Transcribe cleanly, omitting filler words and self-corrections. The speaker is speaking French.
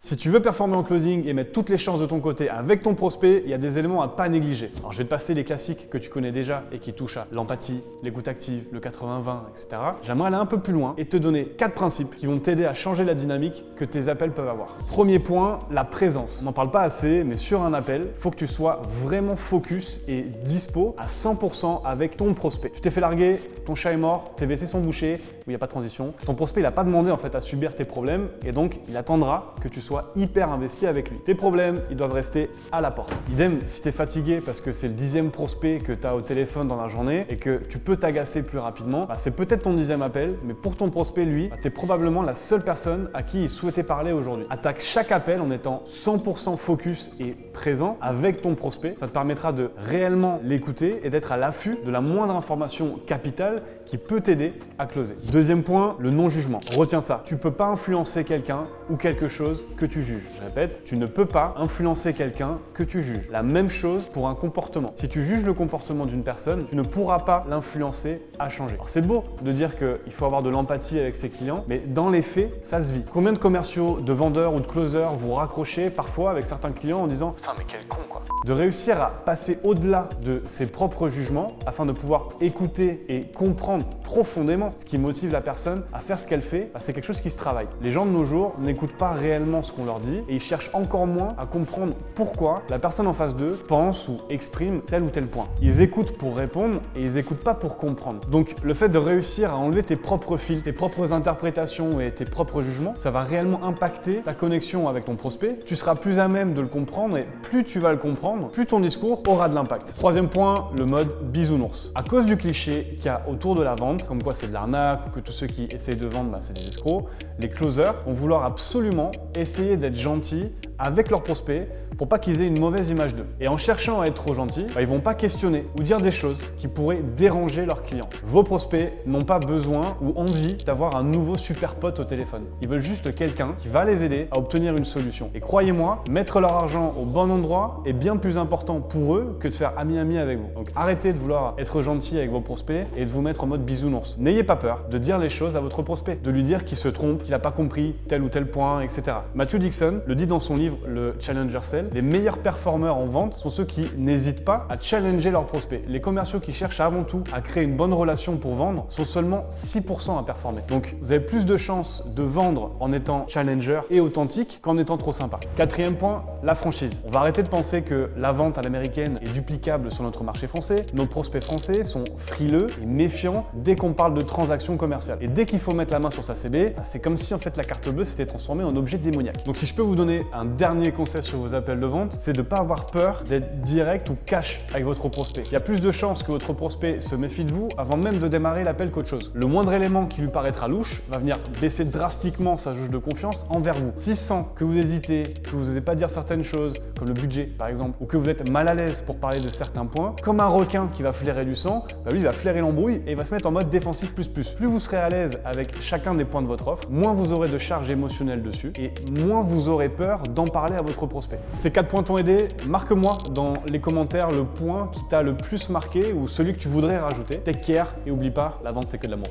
Si tu veux performer en closing et mettre toutes les chances de ton côté avec ton prospect, il y a des éléments à pas négliger. Alors je vais te passer les classiques que tu connais déjà et qui touchent à l'empathie, l'écoute active, le 80-20, etc. J'aimerais aller un peu plus loin et te donner 4 principes qui vont t'aider à changer la dynamique que tes appels peuvent avoir. Premier point, la présence. On n'en parle pas assez, mais sur un appel, il faut que tu sois vraiment focus et dispo à 100% avec ton prospect. Tu t'es fait larguer, ton chat est mort, tes WC sont bouchés, il n'y a pas de transition. Ton prospect, il n'a pas demandé en fait à subir tes problèmes et donc il attendra que tu sois hyper investi avec lui. Tes problèmes, ils doivent rester à la porte. Idem, si tu es fatigué parce que c'est le 10e prospect que tu as au téléphone dans la journée et que tu peux t'agacer plus rapidement, c'est peut-être ton 10e appel, mais pour ton prospect, lui, tu es probablement la seule personne à qui il souhaitait parler aujourd'hui. Attaque chaque appel en étant 100% focus et présent avec ton prospect. Ça te permettra de réellement l'écouter et d'être à l'affût de la moindre information capitale qui peut t'aider à closer. Deuxième point, le non-jugement. Retiens ça. Tu ne peux pas influencer quelqu'un ou quelque chose que tu juges. Je répète, tu ne peux pas influencer quelqu'un que tu juges. La même chose pour un comportement. Si tu juges le comportement d'une personne, tu ne pourras pas l'influencer à changer. Alors c'est beau de dire qu'il faut avoir de l'empathie avec ses clients, mais dans les faits, ça se vit. Combien de commerciaux, de vendeurs ou de closers vous raccrochez parfois avec certains clients en disant « Putain mais quel con quoi !» De réussir à passer au-delà de ses propres jugements afin de pouvoir écouter et comprendre profondément ce qui motive la personne à faire ce qu'elle fait, c'est quelque chose qui se travaille. Les gens de nos jours n'écoutent pas réellement ce qu'on leur dit et ils cherchent encore moins à comprendre pourquoi la personne en face d'eux pense ou exprime tel ou tel point. Ils écoutent pour répondre et ils n'écoutent pas pour comprendre. Donc le fait de réussir à enlever tes propres fils, tes propres interprétations et tes propres jugements, ça va réellement impacter ta connexion avec ton prospect. Tu seras plus à même de le comprendre et plus tu vas le comprendre, plus ton discours aura de l'impact. Troisième point, le mode bisounours. À cause du cliché qu'il y a autour de la vente, comme quoi c'est de l'arnaque ou que tous ceux qui essayent de vendre, c'est des escrocs, les closers vont vouloir absolument essayer d'être gentils avec leurs prospects pour pas qu'ils aient une mauvaise image d'eux. Et en cherchant à être trop gentils, ils vont pas questionner ou dire des choses qui pourraient déranger leurs clients. Vos prospects n'ont pas besoin ou envie d'avoir un nouveau super pote au téléphone. Ils veulent juste quelqu'un qui va les aider à obtenir une solution. Et croyez-moi, mettre leur argent au bon endroit est bien plus important pour eux que de faire ami-ami avec vous. Donc arrêtez de vouloir être gentil avec vos prospects et de vous mettre en mode bisounours. N'ayez pas peur de dire les choses à votre prospect, de lui dire qu'il se trompe, qu'il n'a pas compris tel ou tel point, etc. Matthew Dixon le dit dans son livre Le Challenger Sell. Les meilleurs performeurs en vente sont ceux qui n'hésitent pas à challenger leurs prospects. Les commerciaux qui cherchent avant tout à créer une bonne relation pour vendre sont seulement 6% à performer. Donc vous avez plus de chances de vendre en étant challenger et authentique qu'en étant trop sympa. Quatrième point, la franchise. On va arrêter de penser que la vente à l'américaine est duplicable sur notre marché français. Nos prospects français sont frileux et méfiants dès qu'on parle de transactions commerciales. Et dès qu'il faut mettre la main sur sa CB, c'est comme si en fait la carte bleue s'était transformée en objet démoniaque. Donc si je peux vous donner un dernier conseil sur vos appels de vente, c'est de ne pas avoir peur d'être direct ou cash avec votre prospect. Il y a plus de chances que votre prospect se méfie de vous avant même de démarrer l'appel qu'autre chose. Le moindre élément qui lui paraîtra louche va venir baisser drastiquement sa jauge de confiance envers vous. S'il sent que vous hésitez, que vous n'osez pas dire certaines choses, comme le budget par exemple, ou que vous êtes mal à l'aise pour parler de certains points, comme un requin qui va flairer du sang, lui il va flairer l'embrouille et il va se mettre en mode défensif plus plus. Plus vous serez à l'aise avec chacun des points de votre offre, moins vous aurez de charge émotionnelle dessus et moins vous aurez peur d'en parler à votre prospect. Ces 4 points t'ont aidé, marque-moi dans les commentaires le point qui t'a le plus marqué ou celui que tu voudrais rajouter. Take care et oublie pas, la vente c'est que de l'amour.